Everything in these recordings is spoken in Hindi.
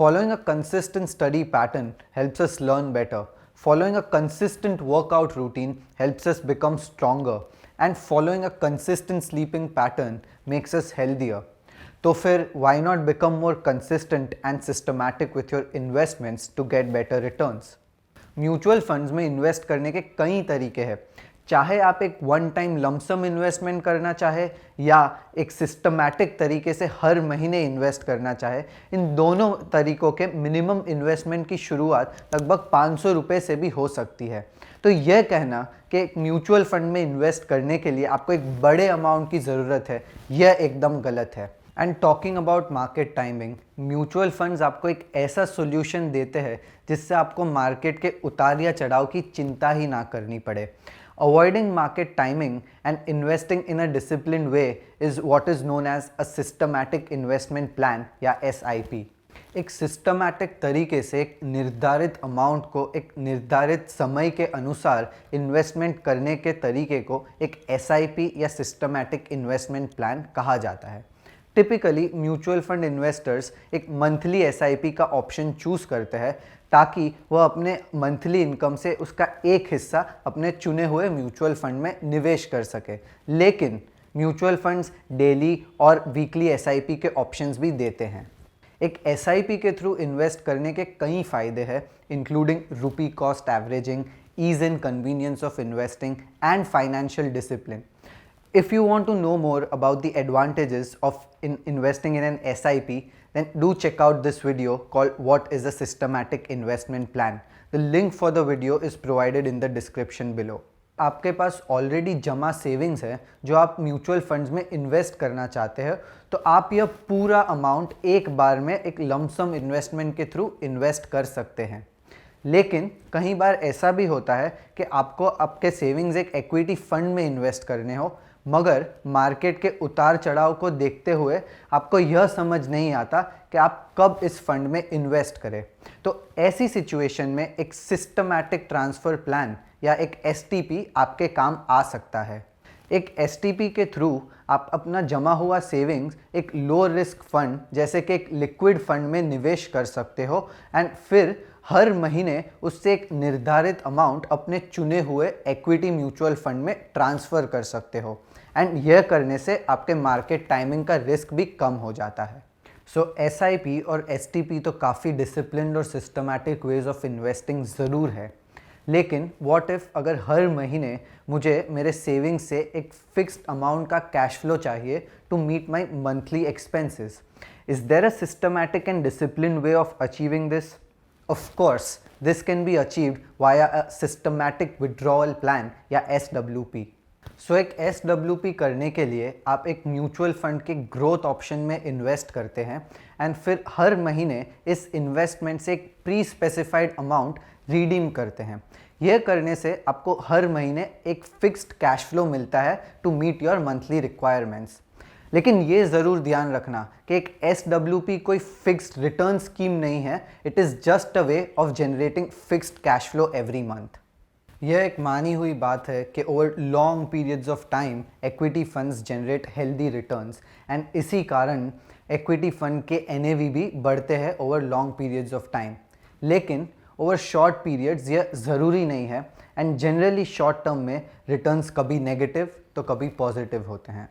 Following a consistent study pattern helps us learn better. Following a consistent workout routine helps us become stronger. And following a consistent sleeping pattern makes us healthier. तो फिर why not become more consistent and systematic with your investments to get better returns? Mutual funds में इन्वेस्ट करने के कई तरीके हैं। चाहे आप एक वन टाइम लमसम इन्वेस्टमेंट करना चाहे या एक सिस्टमैटिक तरीके से हर महीने इन्वेस्ट करना चाहे, इन दोनों तरीकों के मिनिमम इन्वेस्टमेंट की शुरुआत लगभग 500 रुपये से भी हो सकती है। तो यह कहना कि एक म्यूचुअल फंड में इन्वेस्ट करने के लिए आपको एक बड़े अमाउंट की ज़रूरत है, यह एकदम गलत है। And talking about market timing, mutual funds आपको एक ऐसा सोल्यूशन देते हैं जिससे आपको मार्केट के उतार या चढ़ाव की चिंता ही ना करनी पड़े। Avoiding market timing and investing in a disciplined way is what is known as a systematic investment plan या SIP। एक सिस्टमैटिक तरीके से एक निर्धारित अमाउंट को एक निर्धारित समय के अनुसार इन्वेस्टमेंट करने के तरीके को एक SIP या सिस्टमैटिक इन्वेस्टमेंट प्लान कहा जाता है। टिपिकली म्यूचुअल फंड इन्वेस्टर्स एक मंथली SIP का ऑप्शन चूज़ करते हैं ताकि वह अपने मंथली इनकम से उसका एक हिस्सा अपने चुने हुए म्यूचुअल फंड में निवेश कर सके। लेकिन म्यूचुअल फंड्स डेली और वीकली SIP के ऑप्शंस भी देते हैं। एक SIP के थ्रू इन्वेस्ट करने के कई फ़ायदे हैं, including rupee cost averaging, ease and convenience of investing and financial discipline. If you want to know more about the advantages of investing in an SIP, then do check out this video called What is a Systematic Investment Plan. The link for the video is provided in the description below. आपके पास ऑलरेडी जमा सेविंग्स है जो आप म्यूचुअल फंड्स में इन्वेस्ट करना चाहते हैं, तो आप यह पूरा अमाउंट एक बार में एक लमसम इन्वेस्टमेंट के थ्रू इन्वेस्ट कर सकते हैं। लेकिन कई बार ऐसा भी होता है कि आपको आपके सेविंग्स एक इक्विटी फंड में इन्वेस्ट करने हो, मगर मार्केट के उतार चढ़ाव को देखते हुए आपको यह समझ नहीं आता कि आप कब इस फंड में इन्वेस्ट करें। तो ऐसी सिचुएशन में एक सिस्टमैटिक ट्रांसफ़र प्लान या एक STP आपके काम आ सकता है। एक STP के थ्रू आप अपना जमा हुआ सेविंग्स एक लो रिस्क फंड जैसे कि एक लिक्विड फंड में निवेश कर सकते हो एंड फिर हर महीने उससे एक निर्धारित अमाउंट अपने चुने हुए इक्विटी म्यूचुअल फंड में ट्रांसफ़र कर सकते हो। एंड यह करने से आपके मार्केट टाइमिंग का रिस्क भी कम हो जाता है। सो SIP और STP तो काफ़ी डिसिप्लिन्ड और सिस्टमैटिक वेज ऑफ इन्वेस्टिंग ज़रूर है, लेकिन व्हाट इफ़ अगर हर महीने मुझे मेरे सेविंग्स से एक फिक्स्ड अमाउंट का कैश फ्लो चाहिए to meet my monthly expenses? Is there a systematic and discipline way of achieving this? Of course, this can be achieved via a systematic withdrawal plan या SWP। सो एक SWP करने के लिए आप एक म्यूचुअल फंड के ग्रोथ ऑप्शन में इन्वेस्ट करते हैं एंड फिर हर महीने इस इन्वेस्टमेंट से एक प्री स्पेसिफाइड अमाउंट रिडीम करते हैं। यह करने से आपको हर महीने एक फिक्स्ड कैश फ्लो मिलता है to meet your monthly requirements. लेकिन ये ज़रूर ध्यान रखना कि एक SWP कोई फिक्स्ड रिटर्न स्कीम नहीं है, it is just a way of generating fixed cash flow every month. यह एक मानी हुई बात है कि over long periods of time equity funds generate healthy returns and इसी कारण इक्विटी फंड के NAV भी बढ़ते हैं over long periods of time. लेकिन ओवर शॉर्ट पीरियड्स यह ज़रूरी नहीं है एंड जनरली शॉर्ट टर्म में रिटर्न्स कभी नेगेटिव तो कभी पॉजिटिव होते हैं।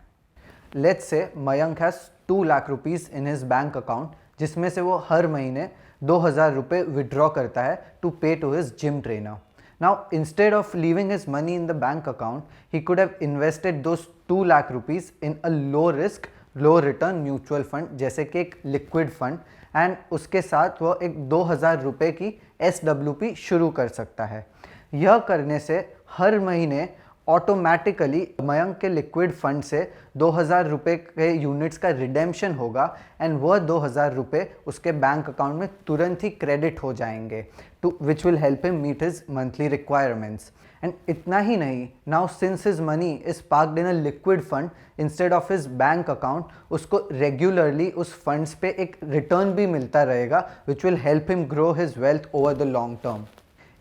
Let's say Mayank has 2 lakh rupees in his bank account, जिसमें से वो हर महीने 2000 रुपये विड्रॉ करता है to pay to his gym trainer. Now instead of leaving his money in the bank account, he could have invested those 2 lakh rupees in a low risk low return mutual fund जैसे कि एक लिक्विड फंड एंड उसके साथ वो एक 2000 रुपये की SWP शुरू कर सकता है। यह करने से हर महीने ऑटोमेटिकली मयंक के लिक्विड फंड से 2000 रुपये के यूनिट्स का रिडेम्पशन होगा एंड वह 2000 रुपये उसके बैंक अकाउंट में तुरंत ही क्रेडिट हो जाएंगे to which will help him meet his monthly requirements. And इतना ही नहीं, now since his money is parked in a liquid fund instead of his bank account, उसको रेगुलरली उस फंड्स पे एक रिटर्न भी मिलता रहेगा which will help him grow his wealth over the long term.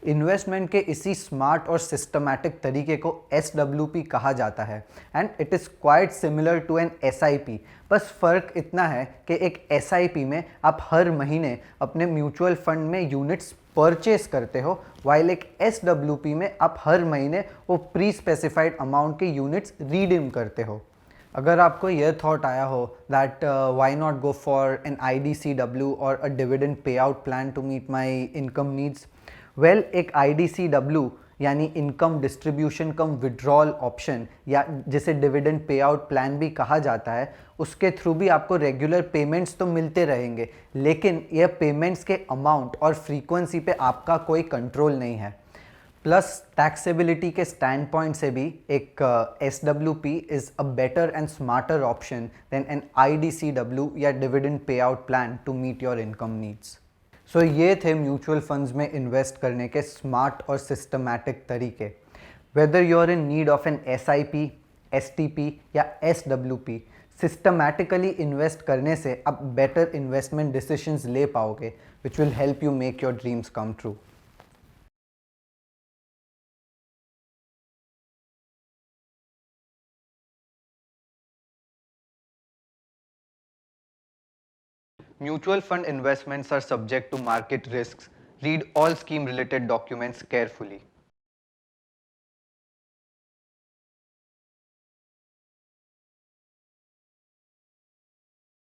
Investment के इसी स्मार्ट और सिस्टमैटिक तरीके को SWP कहा जाता है and it is quite similar to an SIP। बस फ़र्क इतना है कि एक SIP में आप हर महीने अपने म्यूचुअल फंड में यूनिट्स परचेस करते हो, वाइल एक SWP में आप हर महीने वो प्री स्पेसिफाइड अमाउंट के यूनिट्स रिडीम करते हो। अगर आपको यह थॉट आया हो that why not go for an IDCW और a dividend pay out plan to meet my income needs, well एक IDCW यानी income distribution cum withdrawal option या जिसे डिविडेंड पे आउट प्लान भी कहा जाता है, उसके थ्रू भी आपको रेगुलर पेमेंट्स तो मिलते रहेंगे, लेकिन यह पेमेंट्स के अमाउंट और फ्रीक्वेंसी पे आपका कोई कंट्रोल नहीं है। प्लस टैक्सेबिलिटी के स्टैंड पॉइंट से भी एक SWP is a better and smarter option than an IDCW या dividend pay out plan to meet your income needs. So ये थे म्यूचुअल फंड्स में इन्वेस्ट करने के स्मार्ट और सिस्टमैटिक तरीके। Whether you are in need of an SIP, STP या SWP, सिस्टमैटिकली इन्वेस्ट करने से आप बेटर इन्वेस्टमेंट डिसीजंस ले पाओगे which will help you make your dreams come true. Mutual fund investments are subject to market risks. Read all scheme related documents carefully.